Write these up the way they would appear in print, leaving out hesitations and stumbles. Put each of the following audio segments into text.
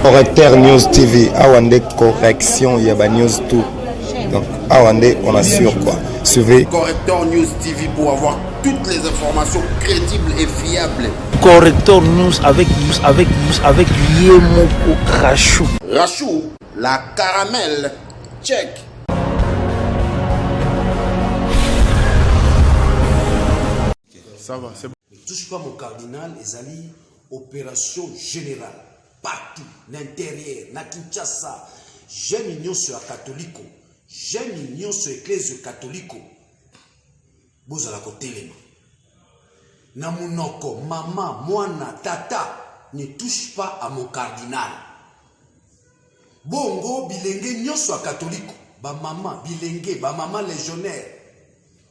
Correcteur News TV, Awande correction, il y a News tout. Donc, Awande, on assure quoi. Suivez. Correcteur News TV pour avoir toutes les informations crédibles et fiables. Correcteur News avec Yemoko Rachou. Rachou, la caramel, check. Ça va, c'est bon. Ne touche pas mon cardinal, ezali opération générale. Partout, l'intérieur, na Kinshasa, j'aime union sur la catholique, j'aime union sur l'église catholique. Vous allez à côté, na munoko, maman, moana, tata, ne touche pas à mon cardinal. Bongo, bilenge, union sur la catholique, ba maman, bilenge, ba maman légionnaire,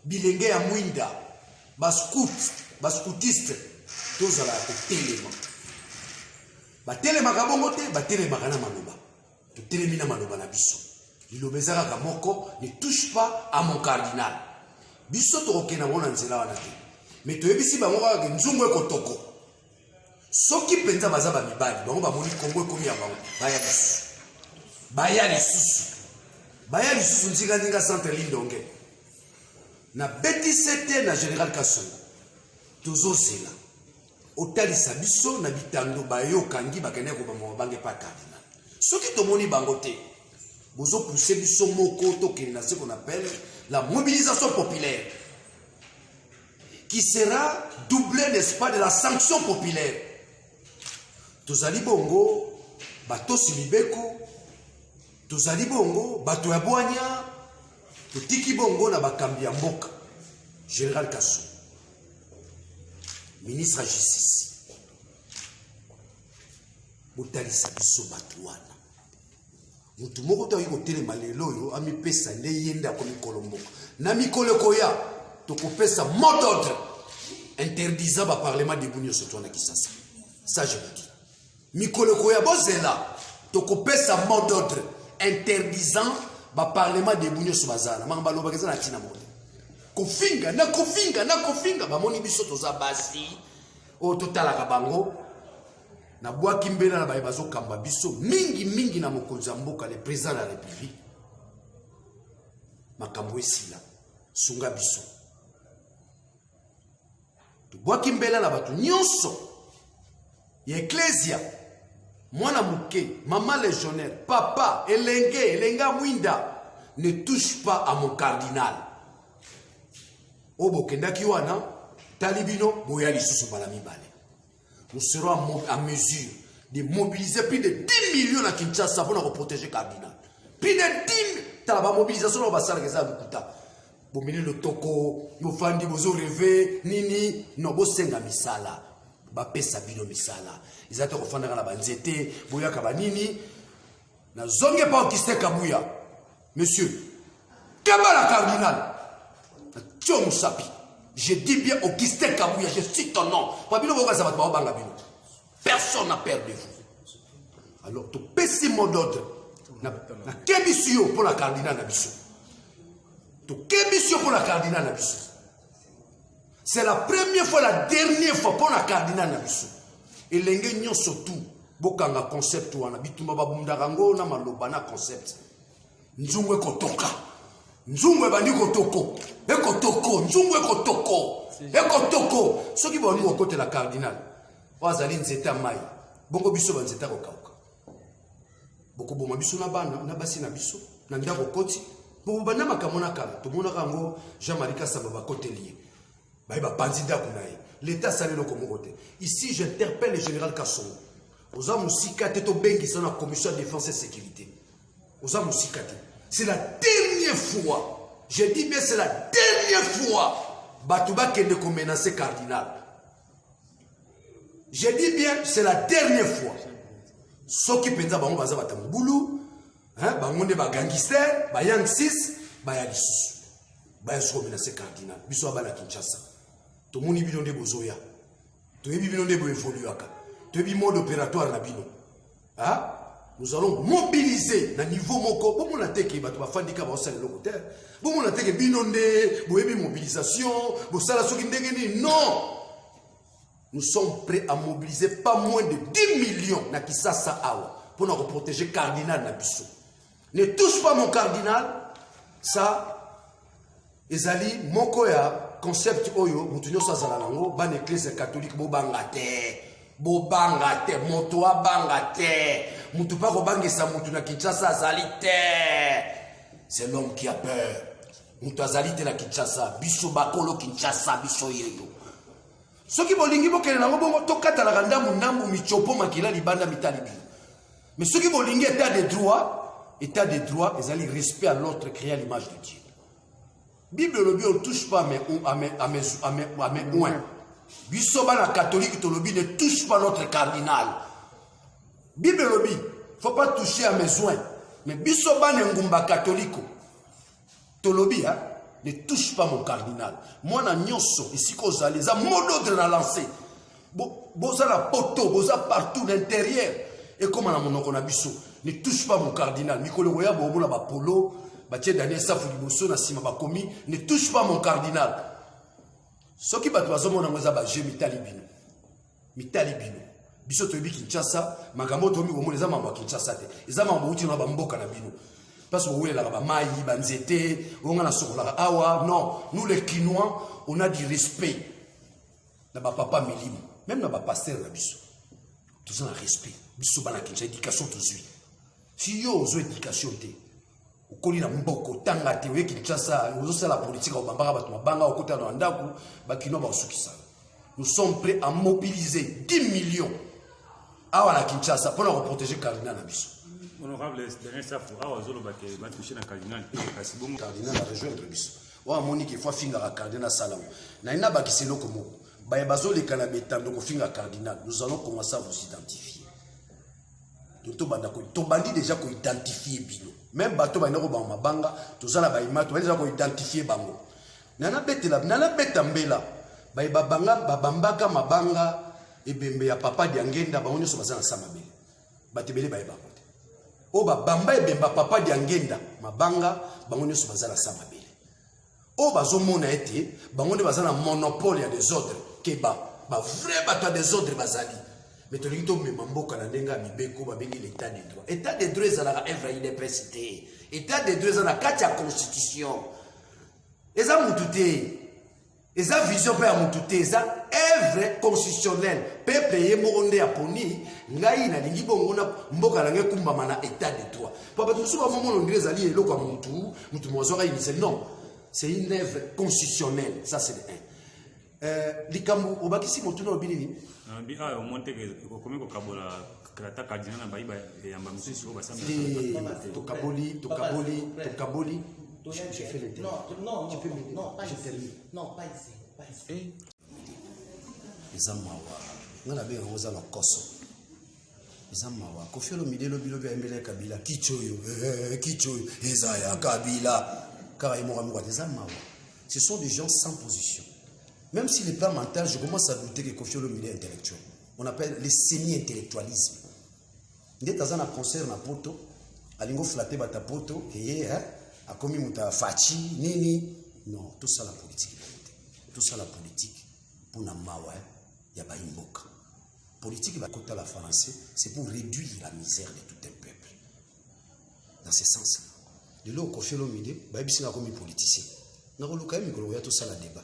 bilenge à Mwinda, ba scout, ba scoutiste, tous allez à côté, Batelemaka bongo te, batelemaka na maloba. To telemina maloba na biso. Lilobezaka ka moko ne touche pas à mon cardinal. Biso to okena wona nzela wana te. Mais to yebisi bango ka nzungu ekotoko. Soki penza baza ba mibali, bango ba moni Kongo ekomi ya bango. Baya lisusu. Baya lisusu nzinga centre Lindonge. Na beti sete na Général Kasongo. Tozo zela. Otalisa biso na bitando bayo kangi bakene ko bango pa cardinal. Soki tomoni bango te, bozo pousser biso moko to kena ce qu'on appelle la mobilisation populaire qui sera doublée, n'est-ce pas, de la sanction populaire. Tozali bongo bato silibeko, tozali bongo bato ya boanya, totiki bongo na bakambi ya mboka. Général Kassou, ministre de la Justice, botalisa biso bato wana. Mutu moko to yiko telema lelo yo ami pesa nde yenda ko mikolo mboka. Na mikolo koya to kopesa mot d'ordre interdisant ba parlement de bunyo surtout na Kisasa. Ça je vous dis. Mikolo koya bozela to kopesa mot d'ordre interdisant ba parlement de bunyo subazana. Mamba loba kezana tina mode. Kofinga ba moni biso toza basi o totala ka bango na bwa kimbela na baye bazo kamba biso mingi na mokonzi mboka le président de la République makambo esila sunga biso to bwa kimbela na batu nyonso ya ecclesia mwana muke mama légionnaire papa elenga mwinda ne touche pas à mon cardinal. Obo kendaki wana talibino boya lisusu bala mibale. Nous serons à mesure de mobiliser plus de 10 millions à Kinshasa pour protéger le cardinal. Plus de 10 millions. La mobilisation va faire ça. Vous menez le toko, vous fandi, vous rêvez, nini, non, vous senga misala. Vous pesa bino misala. Ils ont fait la banzete, vous yaka banini. Na zonge pa okiste kabuya. Monsieur, kabala cardinal. Tio Moussapi. Je dis bien Augustin Kabouya, je cite ton nom. Personne n'a peur de vous. Alors, tu pèses ce mot d'ordre. Quelle mission pour la cardinal Nabiso? Quelle mission pour la cardinal Nabiso? C'est la première fois, la dernière fois pour la cardinal Nabiso. Et l'ingénieur surtout, Bokanga concept ou Anabitumba Babundarango, Namalobana concept. Nzungwe Kotoka. Nzungwe bandi kotoko, ekotoko, nzungwe ekotoko. Ce qui va nous côté la cardinal, wazali nzeta mai, bongo biso banzeta kokauka. Boko boma biso na bana, na basi na biso, na ndako koti, bongo bana makamona kala, to mona kango Jean-Marie Kasamba ba côté lié. Ba ba panzida kunaye. L'état sale le Congo côté. Ici j'interpelle le général Kassongo. Oza musika teto bengi sur la commission de défense et sécurité. Oza musika te. C'est la dernière fois, je dis bien c'est la dernière fois, Batouba qui ne menacer cardinal. Je dis bien c'est la dernière fois. Ceux qui pensent que baza batamboulou, hein, bangonde ba gangster, ba yang 6, ba ya lisusu. Ba ya so menacer cardinal. Biso abala Kinshasa. To moni bino de bozoya. To yebi bino de bo évoluaka. To yebi mode opératoire na bino. Hein? Nous allons mobiliser na niveau moko. Bon mon ateke bato ba fandika ba osala lokoter. Bon mon ateke binonde, boyebi mobilisation, bo sala soki ndenge ni non. Nous sommes prêts à mobiliser pas moins de 10 millions na Kisasa awa pour nous protéger cardinal Nabiso. Ne touche pas mon cardinal, ça, ezali moko ya concept oyo, mutunyo sa zalanango, ban église catholique bo bangate, moto wa bangate, mutu pa ko bangesa mutu na Kinshasa azali te. C'est l'homme qui a peur. Mutu azali te na Kinshasa, biso bakolo Kinshasa, biso yeyo. Soki bolingi bokele nango bongo tokatala ndamu ndambu michopo makila libanda mitali bi. Mais soki bolingi état de droit, ezali respect à l'autre créé à l'image de Dieu. Bible lobi on touche pas mais ouin. Biso bana catholique to lobi ne touche pas notre cardinal. Bible lobi faut pas toucher à mes oins. Mais biso bana ngumba catholique to lobi hein. Ne touche pas mon cardinal. Moi, na nyonso, ici qu'on a les mots d'ordre na lancé. Boza la poto, boza partout l'intérieur. Et comme on a mon okonabiso, ne touche pas mon cardinal. Mikolo goya bobo la ba polo, ba tie Daniel Safu liboso na sima ba komi, ne touche pas mon cardinal. Ce qui va toi zomo na ngoza ba je mitali bino. Mitali bino. Biso to bi Kinshasa, magambo to mi bomo les amamba Kinshasa te. Les amamba uti na ba mboka na bino. Parce que vous voulez la maï, banzete, on a la sourla. Awa, non, nous les Kinois, on a du respect. N'a papa Milim, même n'a pas pasteur la biso. Tout ça, un respect. Biso bana kincha, éducation tout de suite. Si yo, ozo éducation te, au colis na mboko, tanga te, oui, Kinshasa, ozo c'est la politique, au bambara, banga, au côté de Andaku, bakino, basukisa. Nous sommes prêts à mobiliser 10 millions. Awa la Kinshasa, pour nous protéger Cardinal na biso. Honorable Daniel Safu, va toucher le cardinal. Le cardinal a rejoindre biso. Wa monique fois finga cardinal salam. Na ina ba kiselo komo. Ba bazo le kanabetando ko finga cardinal. Nous allons commencer à vous identifier. Toto banda ko to bandi déjà ko identifier bino. Même bato ba ndako ba mabanga, to zala ba imato ba déjà ko identifier bango. Nana betela, nana betambela. Ba banga ba bambaka mabanga ebembe ya papa diangenda ba onyo so bazana samabele. Batebele ba ba. Oba bamba ebemba papa diangenda mabanga bango nyoso bazala sama bele. Oba zomona ete bango ne bazala monopole ya des ordres keba ba vrai bato des ordres bazali. Mais to lingito me mamboka na ndenga mibeko ba bengi l'état de droit. État de droit ezala œuvre université. État de droit ezala kati ya constitution. Eza mututé. Eza vision pe ya mututé eza œuvre constitutionnelle. Peuple ye moronde ya poni ngai na lingi bongo na mboka na nge kumbama na état de droit. Papa tout souvent moment on dirait zali eloko mutu mozoka initial non. C'est une œuvre constitutionnelle, ça c'est un. Likambo obakisi motu na obinini. Bi a au monte que comme ko kabola krata cardinal na baiba ya mbamsisi o basamba. To kaboli. J'ai fait le non, tu peux m'aider. Non, pas je ici. termine. Non, pas ici. Les amawa. On a bien osé la koso. Les amawa. Kofi Olomide lobi ambele Kabila. Kichoyo. Ezaya Kabila. Karaïmo des amawa. Ce sont des gens sans position. Même s'il n'est pas mental, je commence à douter que Kofi Olomide est intellectuel. On appelle le semi-intellectualisme. Il y a un concert na poto. Alingo flatter bata poto. Et a commis muta fachi nini non tout ça la politique tout ça la politique pour na mawa ya ba imboka politique va côté la français c'est pour réduire la misère de tout un peuple dans ce sens de l'eau Kofi Olomide ba bisinga comme politicien na ko luka mi ko ya tout ça la débat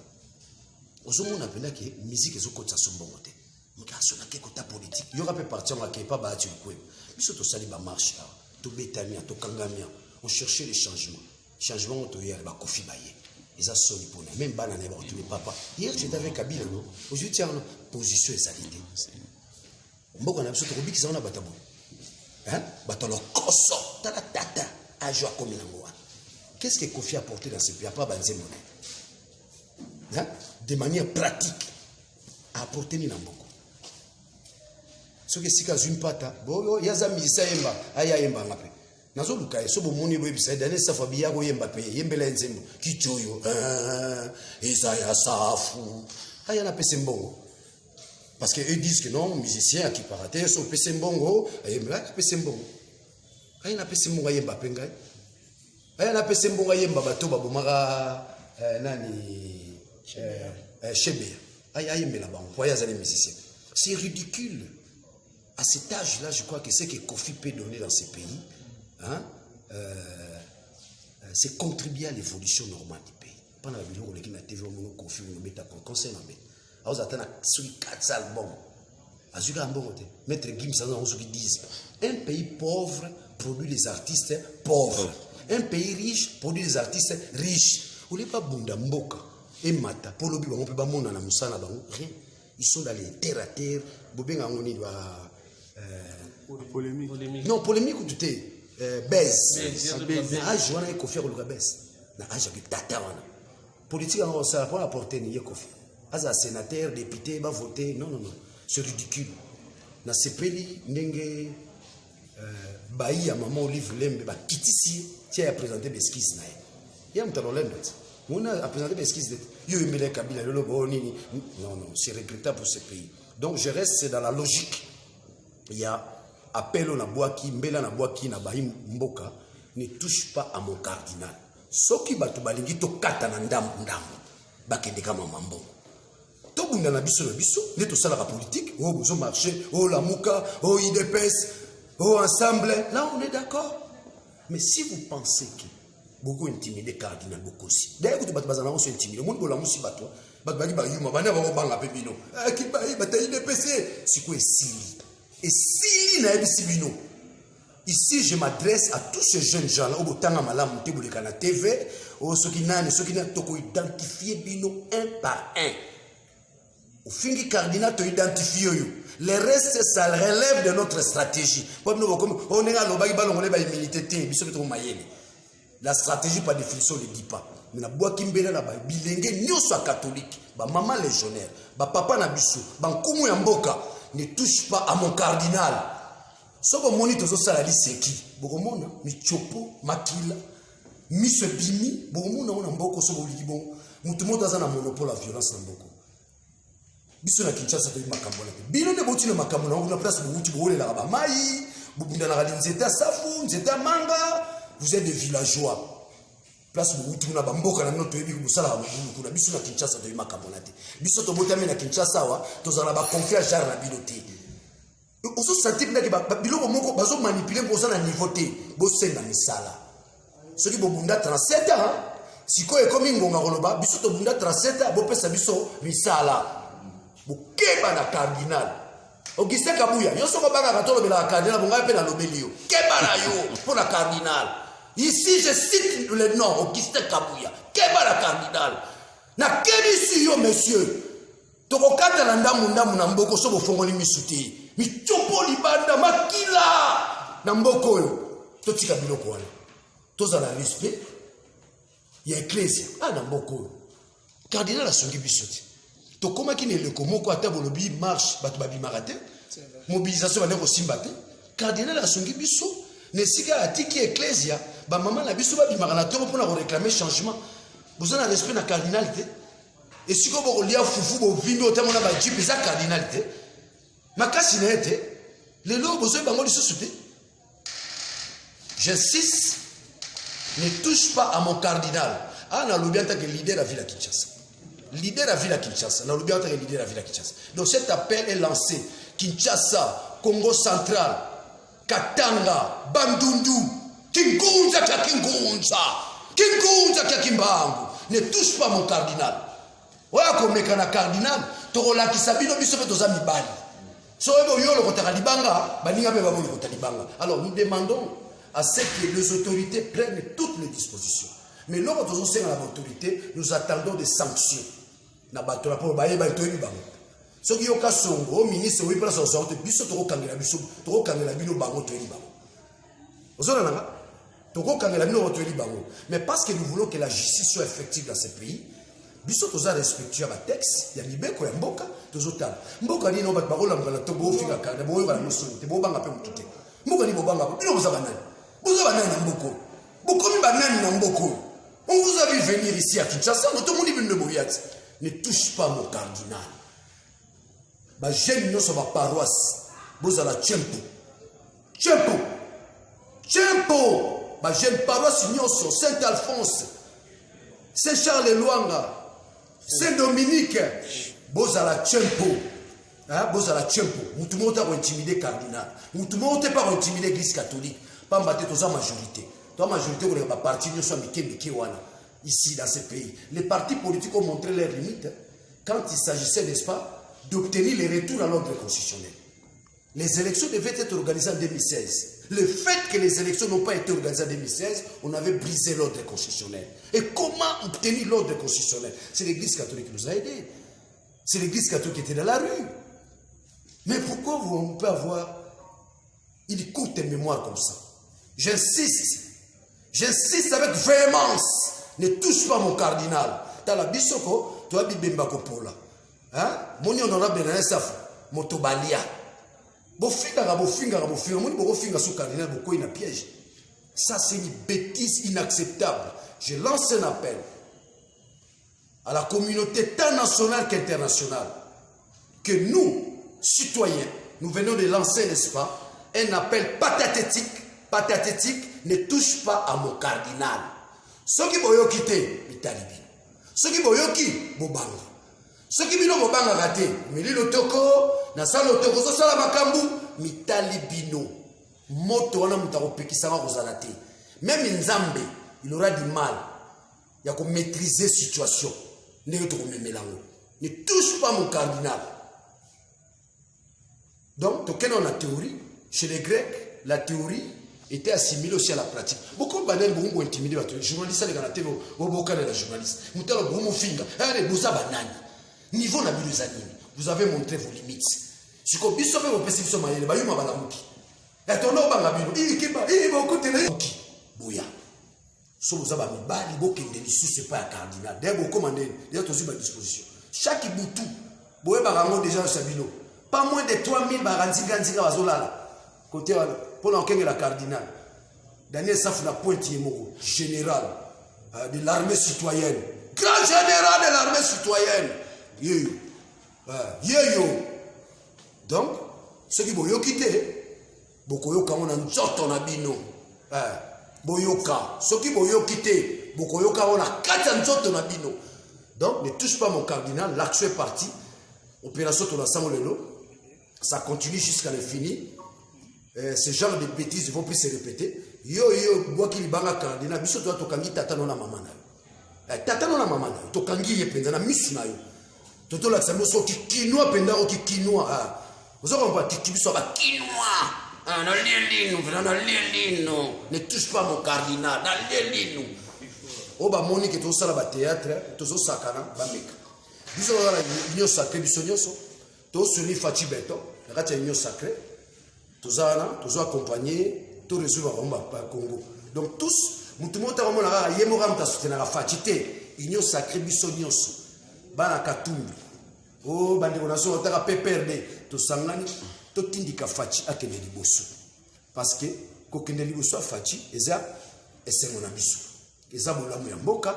ozomo na pena que musique ezokotsa sombongo te mukaso na ke kota politique yo rapé partir en kepa ba tu ko biso to sali ba marche to betamia to kangamia on cherchait les changements. Changement autour ba Kofi Baye. Ils ont soli pour nous. Même banane ba tu papa. Hier j'étais avec Kabila non. Aujourd'hui tiens position exaltée. Mboko na biso to biki ça on a batabo. Hein? Batalo koso tala tata a joie comme nangoa. Qu'est-ce que Kofi a apporté dans ce pays pas banzemone? Hein? De manière pratique a apporté ni namboko. Ce que sika zune pata. Bo yaza misisa yemba aya yemba ngape. Nazo luka so bomoni bo ebisa Daniel Safu biya go yemba pe yembela nzembo kichoyo Isaiah Safu aya na pese mbongo parce que eux disent que non musicien qui paraît so pese mbongo yembela pese mbongo aya na pese mbongo yemba pe ngai aya na pese mbongo yemba bato babomaka nani chebe aya yembela bango pour ya zali musicien c'est ridicule À cet âge-là, je crois que ce que Kofi peut donner dans ces pays, hein, c'est contribuer à l'évolution normale du pays. Pendant la vidéo, on a dit TV, on a Kofi, on a mis un conseil. Alors, on a dit 4 albums. Maître Gim, ça disent un pays pauvre produit des artistes pauvres. Un pays riche produit des artistes riches. On n'est pas Bunda Mboka et Mata. Pour le on peut pas monter dans Moussana, rien. Ils sont dans les terre à terre. Polémique. Non, polémique ou tout est baisse. Ah, je vois un Kofi à baisse. Ah, j'ai tata. Politique, ça n'a pas apporté ni Kofi. Ah, sénateur, député, va voter. Non. C'est ridicule. Na sepeli ndenge bayi ya maman Olive Lembe ba kitisi tia présenter des skis na ye. Ya mtalo lendo. On a présenté des skis de yo emele Kabila lelo bonini. Non, c'est regrettable pour ce pays. Donc je reste dans la logique. Il y a appel na boaki mbela na boaki na bayi mboka ne touche pas à mon cardinal. Soki bato balingi to kata na ndambu ba kende kama mambo. Tout le monde a biso, n'est tout ça la politique, oh, besoin marché, oh, la mouka, oh, IDPS, oh, ensemble. Là, on est d'accord. Mais si vous pensez que beaucoup intimidé cardinal, beaucoup aussi. D'ailleurs, vous êtes bazana, on s'est intimidé. Le monde pour la mousse, bateau. Batbagi, bayuma, bana, banga, pepino. Ah, qui baille, bataille IDPC. C'est quoi, Sili? Et Sili n'a pas Sibino. Ici, je m'adresse à tous ces jeunes gens-là, au Botanga Malam, Teboulekana TV, ceux qui n'ont pas identifié Bino un par un. Au fin du cardinal, tu identifies. Le reste, ça relève de notre stratégie. On est à la stratégie, par définition, ne le dit pas. Mais la boîte qui est là, bilingue, nous sommes catholiques. Maman légionnaire, papa Nabiso, Bankumu Yamboka ne touche pas à mon cardinal. Ce que mon ito salali c'est qui? Bokomona, mi chopo, makila, mi se bimi, bokomona on amboko so bolibon. Mutumo daza na monopole la violence na mboko. Biso na Kinshasa to makambo na. Bino ne boti na makambo na una place bobuti boole la ba mai, bobunda na radin zeta safu, zeta manga, vous êtes des villageois. Place bobuti na bamboka na noto yebi ko sala ba kuna biso na Kinshasa to makambo na te. Biso to botami na Kinshasa wa to zala ba confiance jar na biloté. On se sentit que biloko moko bazo manipuler pour ça na niveau T, bo senga misala. Ce qui bobunda 37 ans, siko e komi ngonga koloba, biso to bunda 37 ans, bo pesa biso misala. Keba na cardinal. Augustin Kabuya, yo soko banga katolo bela cardinal bonga pe na lobelio. Keba na yo pour la cardinal. Ici je cite le nom Augustin Kabuya. Keba la cardinal. Na kebi si yo monsieur. Toko kata na ndamu na mboko so bofongoli misuti. Mi chopo libanda makila na mboko yo. Totika biloko wana. Toza na respect. Ya ecclesia na mboko yo. Cardinal asongi bisoti. Comment qui ne le komoko ata bolobi marche batu babi marate mobilisation ba ndeko simbate cardinal a songi biso ne sika atiki ecclesia ba maman na biso ba bimaka to pour réclamer changement besoin de respect na cardinalité et siko bo lia fufu bo vimbi otamona ba jipe za cardinalité makasi na ete le lo besoin bango li société. J'insiste, ne touche pas à mon cardinal. Na lobi ata que leader la ville à Kinshasa. Leader à Villa Kinshasa, leader à Villa Kinshasa. Donc cet appel est lancé. Kinshasa, Congo central, Katanga, Bandundu, Kingunza kia Kingunza, Kingunza kia Kimbangu. Ne touche pas mon cardinal. Oya komeka na cardinal, torola kisabino biso pe toza mibali. So ebo yolo kotaka libanga, baninga pe baboni kotaka libanga. Alors nous demandons à ce que les autorités prennent toutes les dispositions. Mais lorsque nous sommes à l'autorité, nous attendons des sanctions. Na bato la pour baye ba toyi bango. Ce qui yoka songo ministre oui place au biso toko kangela biso toko kangela bino bango toyi bango. Ozona nanga toko kangela bino toyi bango. Mais parce que nous voulons que la justice soit effective dans ce pays, biso toza respectueux ba texte ya libeko ya mboka tozotala. Mboka ni no ba bakola ngala to bo fika ka bo yo ba noso te bo banga pe mutute. Mboka ni bo banga bino boza banani. Boza banani na mboko. Bokomi banani na mboko. On vous a vu venir ici à Kinshasa, tout le monde est venu de Bouyat. Ne touche pas mon cardinal. Ma jeune non sur ma paroisse. Vous allez Tchempo. Tchempo. Tchempo. Ma jeune paroisse non sur Saint-Alphonse. Saint-Charles-et-Luanga. Saint-Dominique. Vous allez Tchempo. Boza la tiempo. Moutoumou t'a intimidé cardinal. Moutoumou t'a pas intimidé l'église catholique. Pas mbaté toute sa majorité. Toi majorité on est pas parti nous sommes Miki wana ici dans ce pays. Les partis politiques ont montré leurs limites quand il s'agissait, n'est-ce pas, d'obtenir les retours à l'ordre constitutionnel. Les élections devaient être organisées en 2016. Le fait que les élections n'ont pas été organisées en 2016, on avait brisé l'ordre constitutionnel. Et comment obtenir l'ordre constitutionnel? C'est l'église catholique qui nous a aidés. C'est l'église catholique qui était dans la rue. Mais pourquoi on peut avoir une courte mémoire comme ça? J'insiste avec véhémence. Ne touche pas mon cardinal. Dans la bisoko, tu as bibemba kopola. Moni honorable na safu, motobalia. Bofinga, moni bofinga sous cardinal, boko ina piège. Ça c'est une bêtise inacceptable. Je lance un appel à la communauté tant nationale qu'internationale que nous, citoyens, nous venons de lancer, n'est-ce pas, un appel pathétique, ne touche pas à mon cardinal. Ceux qui boyo quitter, mitalibi. Ceux qui boyo qui, bobanga. Ceux qui bino bobanga raté, mili lotoko, na sa lotoko, so sala makambu, mitalibino. Moto wana mutako pekisanga kozalate. Même Nzambe, il aura du mal. Il y a qu'on maîtriser la situation. Ne touche pas mon cardinal. Donc, dans la théorie, chez les Grecs, la théorie était assimilée aussi à la pratique. Beaucoup de banane ont intimidé les journalistes, les gars, les journalistes. Niveau la vie des animes, vous avez montré vos limites. Si vous avez vos perceptions, vous avez vu ma et ton nom va il va côté Bouya. Si vous avez mis bali, vous avez c'est pas un cardinal. D'ailleurs, vous commandez, d'ailleurs, vous avez à disposition. Chaque boutou, vous avez déjà un sabino. Pas moins de 3000 baranziga bazolala. Côté pour l'enquête de la cardinal. Daniel Saf la pointe général de l'armée citoyenne. Grand général de l'armée citoyenne. Yo. Donc, ceux qui vont quitter, Bokoyoka on a nzoto na bino. Boyoka. Ceux qui vont quitter, Bokoyoka on a 4 nzoto na bino. Donc, ne touche pas mon cardinal, l'action est partie. Opération Tonasango Lelo. Ça continue jusqu'à l'infini. Ce genre de bêtises vont plus se répéter. Yo, moi qui libanga cardinal, biso doit tokangi tata non na maman na. Tata non na maman na. Tokangi ye penza na misu na yo. Toto la samo so ki quinoa penda o ki quinoa. Vous avez compris ki biso ba quinoa. Na lelino. Ne touche pas mon cardinal, na lelino. Oba moni ke to sala ba théâtre, to so sakana ba meka. Biso la union sacrée biso nyoso. To soni Fati Beto, la union sacrée. Tozana, tozo accompagner, to résoudre à Congo. Donc tous, mutumo ta vraiment la yemora mta soutenir la fatité, union sacrée biso nyoso. Bana katumbi. Oh bande konation otaka PPRD, to sangani, to tindika Fati akene liboso. Parce que kokende liboso Fati eza esengo na biso. Eza bolamu ya mboka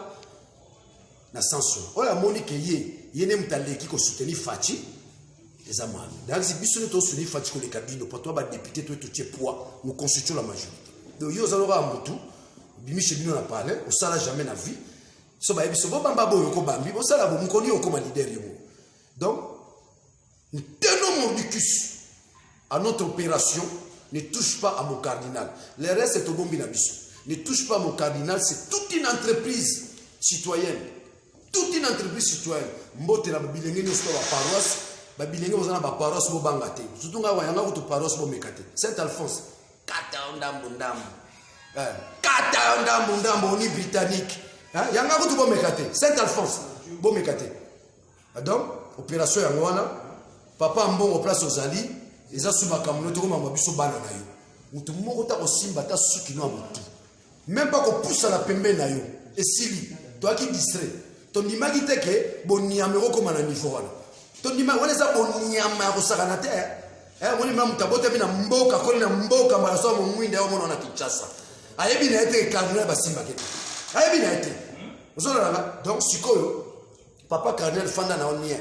na sanso. Oya moni ke ye ne mtaleki ko soutenir Fati. Les amants. Donc, si nous sommes tous les fatigués les cabines, pour toi, député, tout est poids, nous constituons la majorité. Donc, nous allons à Moutou, Michel nous a parlé, on ne s'en a jamais la vie. So, bah, so, bah, bah, on s'en a comme leader. Donc, nous tenons mon dicus à notre opération, ne touche pas à mon cardinal. Le reste, c'est au bon binabiso. Ne touche pas à mon cardinal, c'est toute une entreprise citoyenne. Toute une entreprise citoyenne. Mbote la bilingue, nous sommes à paroisse. Babilenge vous en paroisse bo bangate surtout nga wayanga ko to paroisse bo mekate Saint Alphonse kata ndambo ni britannique yanga ko to bo mekate Saint Alphonse bo mekate. Donc opération ya ngwana papa mbongo place ozali eza suma kamuno to ko mama biso bana na yo mutu moko ta ko simba ta suki no mutu même pas ko poussa la pembe na yo esili to aki distrait ton imagi teke boni amero ko mana niveau wana. Tondima wale za bonyama ya kusakana te wale mama mtabote bina mboka koli na mboka maraso mo mwinde au mona na Kinshasa ayebi na ete cardinal basimba ke ayebi na ete ozola na donc sikoyo papa cardinal fanda na onia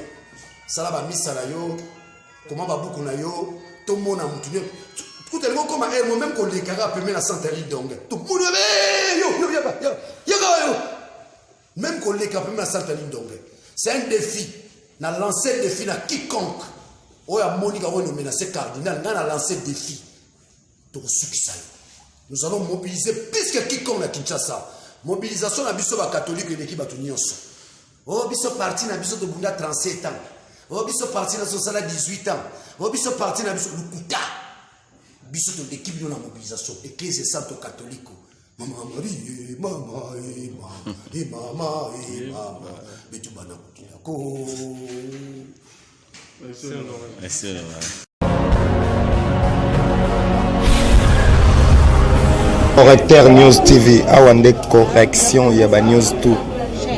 sala ba misa na yo comment babuku na yo to mona mutunye tout le monde comme elle même ko le kara pemé la Sainte-Ligne donc tout monde yo même ko le kara pemé la Sainte-Ligne donc c'est un défi. N'a lancé le défi à quiconque Oya Monica on menacé cardinal, on a lancé défi. Nous allons mobiliser plus que quiconque à Kinshasa. Mobilisation à biso ba catholique et l'équipe à Tunyoso. Oh biso parti na biso de Bunda 37 ans. Oh biso parti na Sosala 18 ans. Oh biso parti na biso Lukuta. Biso de l'équipe de la mobilisation. Église Santo Catholique. Maman Marie, maman, et maman, et maman. Mais tu vas n'importe. Merci. Correcteur News TV, Awande correction, il y a news tout.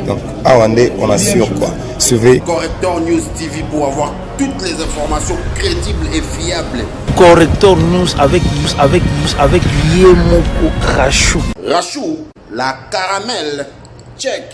Donc, Awande, on assure quoi. Suivez. Correcteur News TV pour avoir toutes les informations crédibles et fiables. Correcteur News avec Yemoko Rachou. Rachou, la caramel, check.